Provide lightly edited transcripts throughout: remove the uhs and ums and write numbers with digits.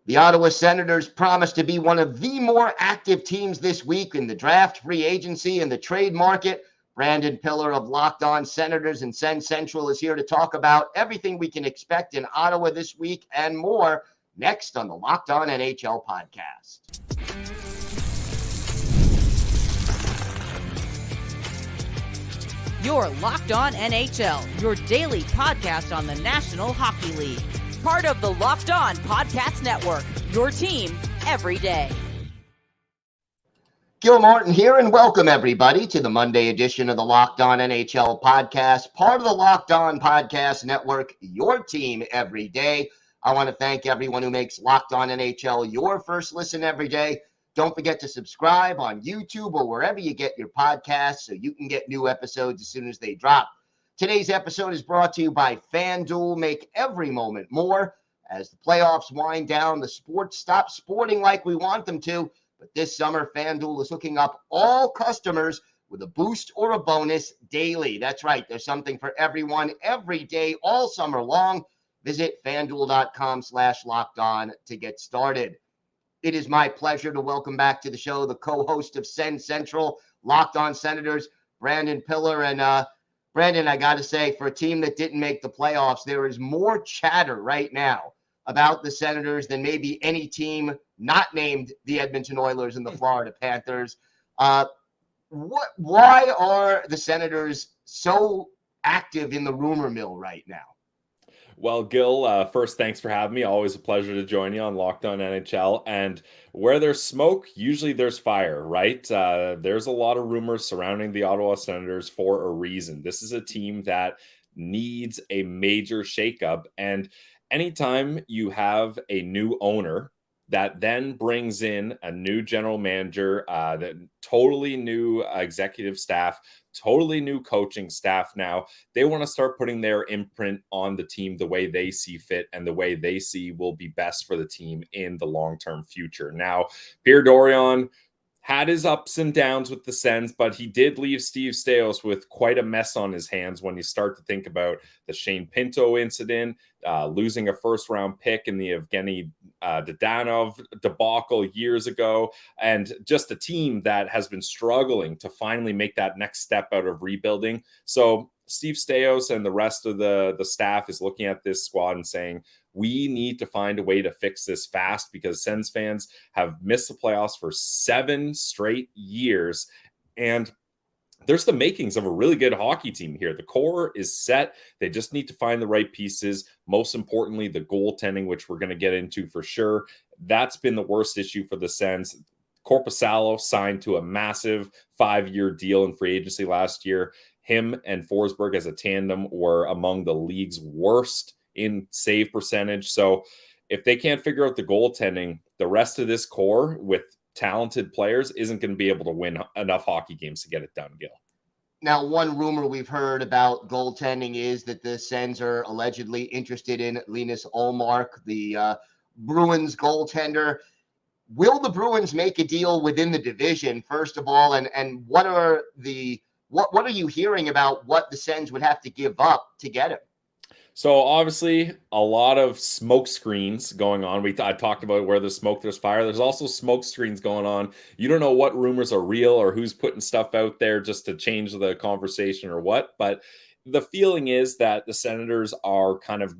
The Ottawa Senators promise to be one of the more active teams this week in the draft, free agency, and the trade market. Brandon Pillar of Locked On Senators and Sens Central is here to talk about everything we can expect in Ottawa this week and more next on the Locked On NHL podcast. You're Locked On NHL, your daily podcast on the National Hockey League. Part of the Locked On Podcast Network, your team every day. Gil Martin here, and welcome everybody to the Monday edition of the Locked On NHL podcast, part of the Locked On Podcast Network, your team every day. I want to thank everyone who makes Locked On NHL your first listen every day. Don't forget to subscribe on YouTube or wherever you get your podcasts so you can get new episodes as soon as they drop. Today's episode is brought to you by FanDuel. Make every moment more. As the playoffs wind down, the sports stop sporting like we want them to. But this summer, FanDuel is hooking up all customers with a boost or a bonus daily. That's right. There's something for everyone every day, all summer long. Visit FanDuel.com/LockedOn to get started. It is my pleasure to welcome back to the show the co-host of Sens Central, Locked On Senators, Brandon Pillar. And Brandon, I got to say, for a team that didn't make the playoffs, there is more chatter right now about the Senators than maybe any team not named the Edmonton Oilers and the Florida Panthers. Why are the Senators so active in the rumor mill right now? Well, Gil, first, thanks for having me. Always a pleasure to join you on Locked On NHL. And where there's smoke, usually there's fire, right? There's a lot of rumors surrounding the Ottawa Senators for a reason. This is a team that needs a major shakeup. And anytime you have a new owner that then brings in a new general manager, that totally new executive staff, totally new coaching staff now, they want to start putting their imprint on the team the way they see fit and the way they see will be best for the team in the long-term future. Now, Pierre Dorion had his ups and downs with the Sens, but he did leave Steve Staios with quite a mess on his hands when you start to think about the Shane Pinto incident, losing a first-round pick in the Evgeny Dadanov debacle years ago, and just a team that has been struggling to finally make that next step out of rebuilding. So Steve Staios and the rest of the staff is looking at this squad and saying, we need to find a way to fix this fast because Sens fans have missed the playoffs for 7 straight years. And there's the makings of a really good hockey team here. The core is set. They just need to find the right pieces. Most importantly, the goaltending, which we're going to get into for sure. That's been the worst issue for the Sens. Korpisalo signed to a massive 5-year deal in free agency last year. Him and Forsberg as a tandem were among the league's worst in save percentage. So if they can't figure out the goaltending, the rest of this core with talented players isn't going to be able to win enough hockey games to get it done, Gil. Now, one rumor we've heard about goaltending is that the Sens are allegedly interested in Linus Ullmark, the Bruins goaltender. Will the Bruins make a deal within the division, first of all? And what are you hearing about what the Sens would have to give up to get him? So obviously a lot of smoke screens going on. I talked about where there's smoke, there's fire. There's also smoke screens going on. You don't know what rumors are real or who's putting stuff out there just to change the conversation or what. But the feeling is that the Senators are kind of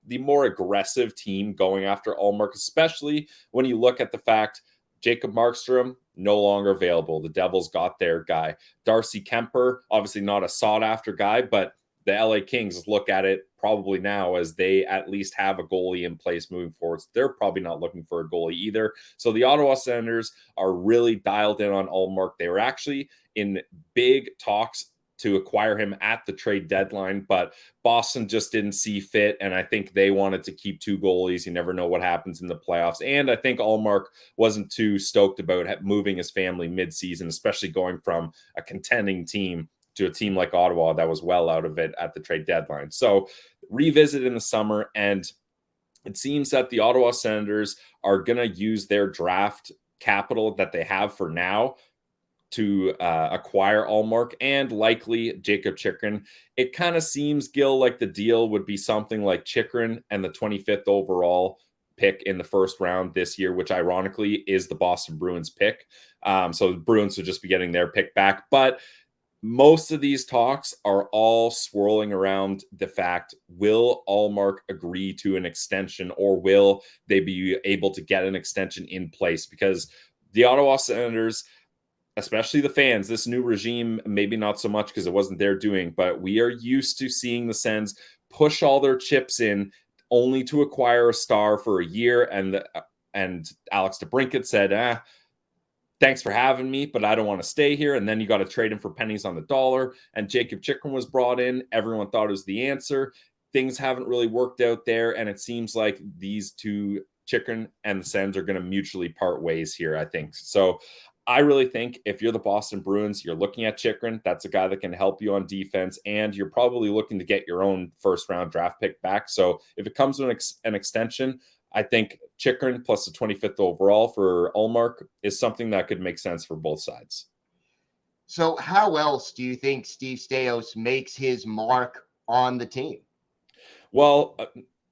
the more aggressive team going after Ullmark, especially when you look at the fact Jacob Markstrom no longer available. The Devils got their guy. Darcy Kemper, obviously not a sought after guy, but the LA Kings look at it probably now as they at least have a goalie in place moving forward. So they're probably not looking for a goalie either. So the Ottawa Senators are really dialed in on Ullmark. They were actually in big talks to acquire him at the trade deadline, but Boston just didn't see fit. And I think they wanted to keep 2 goalies. You never know what happens in the playoffs. And I think Ullmark wasn't too stoked about moving his family mid-season, especially going from a contending team to a team like Ottawa that was well out of it at the trade deadline. So revisit in the summer, and it seems that the Ottawa Senators are going to use their draft capital that they have for now to acquire Ullmark and likely Jacob Chychrun. It kind of seems, Gil, like the deal would be something like Chychrun and the 25th overall pick in the first round this year, which ironically is the Boston Bruins pick. So the Bruins would just be getting their pick back. But most of these talks are all swirling around the fact, will Ullmark agree to an extension, or will they be able to get an extension in place? Because the Ottawa Senators, especially the fans, this new regime, maybe not so much because it wasn't their doing, but we are used to seeing the Sens push all their chips in only to acquire a star for a year. And Alex DeBrincat said, thanks for having me, but I don't want to stay here. And then you got to trade him for pennies on the dollar. And Jacob Chychrun was brought in. Everyone thought it was the answer. Things haven't really worked out there. And it seems like these two, Chychrun and the Sens, are going to mutually part ways here, I think. So I really think if you're the Boston Bruins, you're looking at Chychrun. That's a guy that can help you on defense. And you're probably looking to get your own first-round draft pick back. So if it comes to an extension, I think Chychrun plus the 25th overall for Ullmark is something that could make sense for both sides. So how else do you think Steve Staios makes his mark on the team? Well,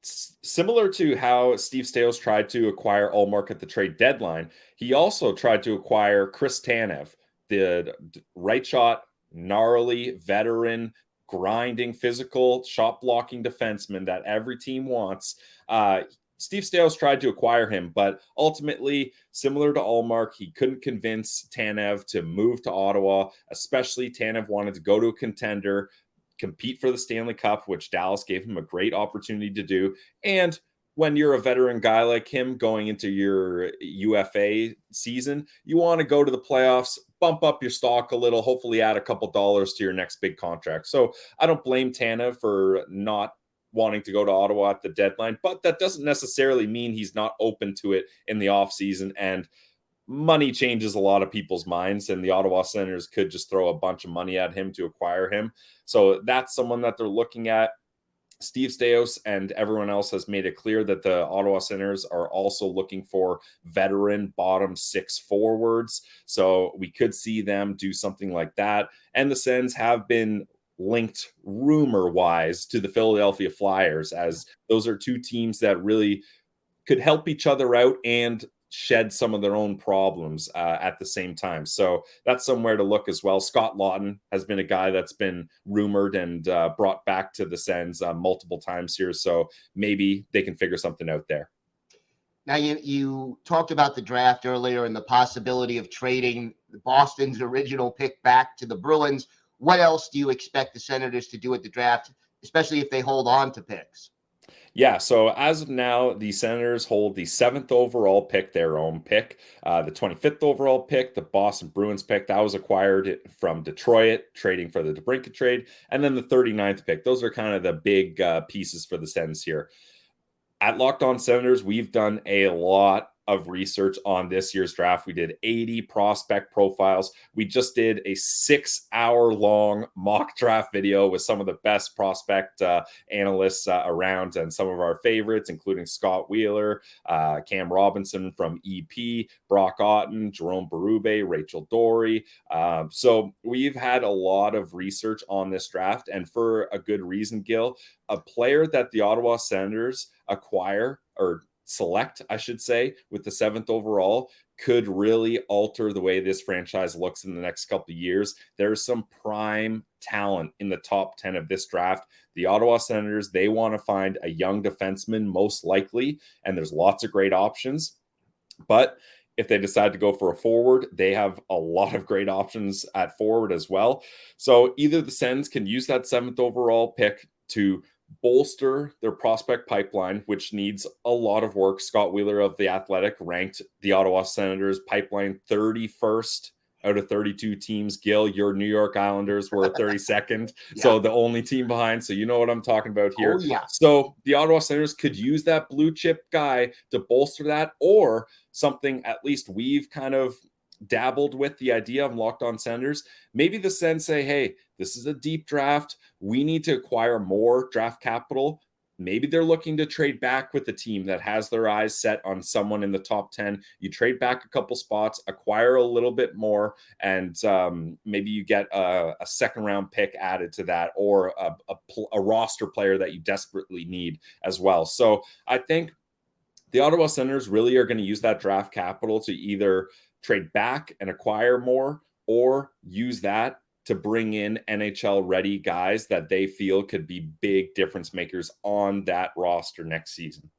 similar to how Steve Staios tried to acquire Ullmark at the trade deadline, he also tried to acquire Chris Tanev, the right shot, gnarly, veteran, grinding, physical, shot blocking defenseman that every team wants. Steve Staios tried to acquire him, but ultimately, similar to Ullmark, he couldn't convince Tanev to move to Ottawa, especially Tanev wanted to go to a contender, compete for the Stanley Cup, which Dallas gave him a great opportunity to do. And when you're a veteran guy like him going into your UFA season, you want to go to the playoffs, bump up your stock a little, hopefully add a couple dollars to your next big contract. So I don't blame Tanev for not wanting to go to Ottawa at the deadline, but that doesn't necessarily mean he's not open to it in the offseason. And money changes a lot of people's minds, and the Ottawa Senators could just throw a bunch of money at him to acquire him. So that's someone that they're looking at. Steve Staios and everyone else has made it clear that the Ottawa Senators are also looking for veteran bottom six forwards. So we could see them do something like that. And the Sens have been linked rumor-wise to the Philadelphia Flyers, as those are two teams that really could help each other out and shed some of their own problems at the same time. So that's somewhere to look as well. Scott Laughton has been a guy that's been rumored and brought back to the Sens multiple times here. So maybe they can figure something out there. Now, you talked about the draft earlier and the possibility of trading Boston's original pick back to the Bruins. What else do you expect the Senators to do at the draft, especially if they hold on to picks? Yeah, so as of now, the Senators hold the 7th overall pick, their own pick, the 25th overall pick, the Boston Bruins pick, that was acquired from Detroit, trading for the DeBrincat trade, and then the 39th pick. Those are kind of the big pieces for the Sens here. At Locked On Senators, we've done a lot of research on this year's draft. We did 80 prospect profiles. We just did a 6-hour-long mock draft video with some of the best prospect analysts around, and some of our favorites, including Scott Wheeler, Cam Robinson from EP, Brock Otten, Jerome Berube, Rachel Dory. So we've had a lot of research on this draft, and for a good reason, Gil. A player that the Ottawa Senators acquire, or select, I should say, with the 7th overall could really alter the way this franchise looks in the next couple of years. There's some prime talent in the top 10 of this draft. The Ottawa Senators, they want to find a young defenseman most likely, and there's lots of great options. But if they decide to go for a forward, they have a lot of great options at forward as well. So either the Sens can use that 7th overall pick to bolster their prospect pipeline, which needs a lot of work. Scott Wheeler of The Athletic ranked the Ottawa Senators pipeline 31st out of 32 teams. Gil, your New York Islanders were 32nd. Yeah. So the only team behind. So you know what I'm talking about here. Oh, yeah. So the Ottawa Senators could use that blue chip guy to bolster that, or something at least we've kind of dabbled with the idea of Locked On Senators. Maybe the Sens say, hey, this is a deep draft. We need to acquire more draft capital. Maybe they're looking to trade back with the team that has their eyes set on someone in the top 10. You trade back a couple spots, acquire a little bit more, and maybe you get a second-round pick added to that, or a roster player that you desperately need as well. So I think The Ottawa Senators really are going to use that draft capital to either trade back and acquire more, or use that to bring in NHL-ready guys that they feel could be big difference makers on that roster next season.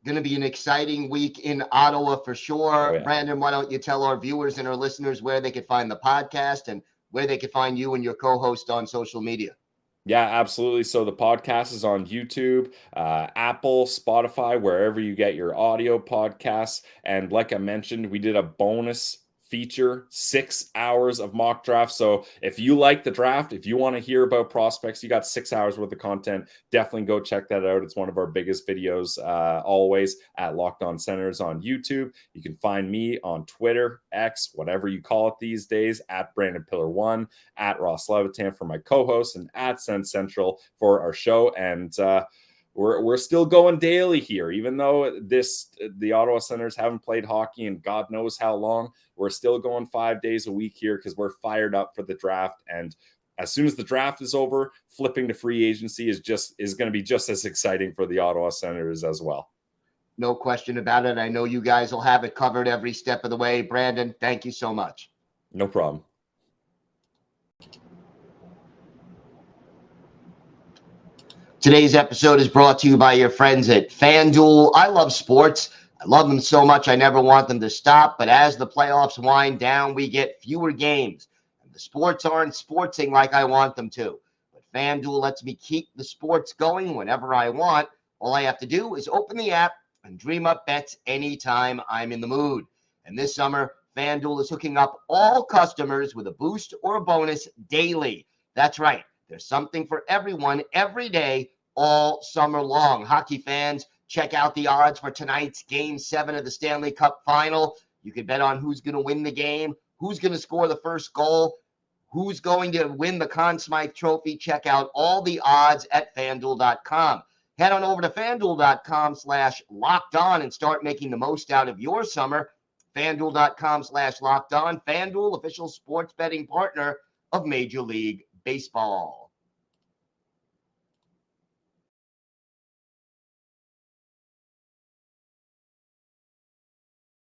Going to be an exciting week in Ottawa for sure. Oh, yeah. Brandon, why don't you tell our viewers and our listeners where they could find the podcast and where they could find you and your co-host on social media? Yeah, absolutely. So the podcast is on YouTube, Apple, Spotify, wherever you get your audio podcasts. And like I mentioned, we did a bonus feature, 6 hours of mock draft. So if you like the draft, if you want to hear about prospects, you got 6 hours worth of content. Definitely go check that out. It's one of our biggest videos, always at Locked On Senators on YouTube. You can find me on Twitter, X, whatever you call it these days, at Brandon Pillar 1, at Ross Levitan for my co-host, and at Sens Central for our show. And we're still going daily here, even though the Ottawa Senators haven't played hockey in God knows how long. We're still going 5 days a week here because we're fired up for the draft. And as soon as the draft is over, flipping to free agency is going to be just as exciting for the Ottawa Senators as well. No question about it. I know you guys will have it covered every step of the way. Brandon, thank you so much. No problem. Today's episode is brought to you by your friends at FanDuel. I love sports. I love them so much I never want them to stop. But as the playoffs wind down, we get fewer games. And the sports aren't sportsing like I want them to. But FanDuel lets me keep the sports going whenever I want. All I have to do is open the app and dream up bets anytime I'm in the mood. And this summer, FanDuel is hooking up all customers with a boost or a bonus daily. That's right. There's something for everyone every day, all summer long. Hockey fans, check out the odds for tonight's Game 7 of the Stanley Cup Final. You can bet on who's going to win the game, who's going to score the first goal, who's going to win the Conn Smythe Trophy. Check out all the odds at FanDuel.com. Head on over to FanDuel.com/LockedOn and start making the most out of your summer. FanDuel.com/LockedOn. FanDuel, official sports betting partner of Major League Baseball.